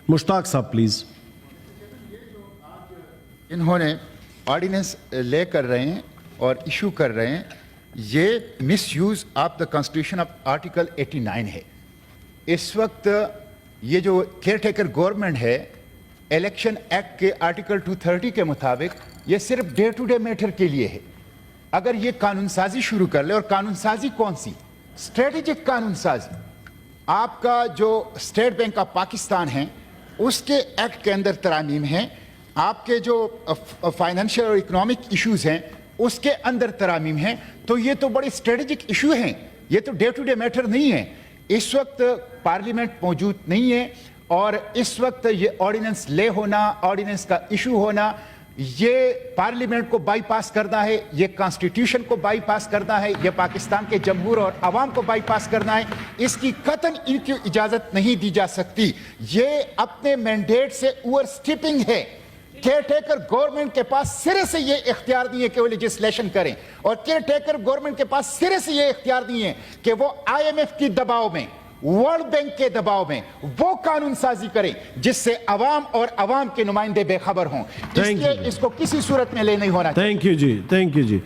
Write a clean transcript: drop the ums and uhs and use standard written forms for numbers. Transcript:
مشتاق صاحب پلیز. انہوں نے آرڈیننس لے کر رہے ہیں اور ایشو کر رہے ہیں, یہ misuse of the constitution of article 89 ہے. اس وقت یہ جو کیئر ٹیکر گورنمنٹ ہے, الیکشن ایکٹ کے آرٹیکل 230 کے مطابق یہ صرف ڈے ٹو ڈے میٹر کے لیے ہے. اگر یہ قانون سازی شروع کر لے, اور قانون سازی کون سی؟ اسٹریٹجک قانون سازی. آپ کا جو اسٹیٹ بینک آف پاکستان ہے اس کے ایکٹ کے اندر ترامیم ہیں, آپ کے جو فائنینشیل اور اکنامک ایشوز ہیں اس کے اندر ترامیم ہیں. تو یہ تو بڑے اسٹریٹجک ایشو ہیں, یہ تو ڈے ٹو ڈے میٹر نہیں ہے. اس وقت پارلیمنٹ موجود نہیں ہے, اور اس وقت یہ آرڈیننس لے ہونا, آرڈیننس کا ایشو ہونا, یہ پارلیمنٹ کو بائی پاس کرنا ہے, یہ کانسٹیٹیوشن کو بائی پاس کرنا ہے, یہ پاکستان کے جمہور اور عوام کو بائی پاس کرنا ہے. اس کی قطعاً ان کی اجازت نہیں دی جا سکتی. یہ اپنے مینڈیٹ سے اوور سٹیپنگ ہے. کیئر ٹیکر گورنمنٹ کے پاس سرے سے یہ اختیار نہیں ہے کہ وہ لیجسلیشن کریں, اور کیئر ٹیکر گورنمنٹ کے پاس سرے سے یہ اختیار نہیں ہے کہ وہ IMF کی دباؤ میں, ورلڈ بینک کے دباؤ میں وہ قانون سازی کریں جس سے عوام اور عوام کے نمائندے بے خبر ہوں. اس لیے اس کو کسی صورت میں لے نہیں ہونا چاہیے. تھینک یو جی, تھینک یو جی.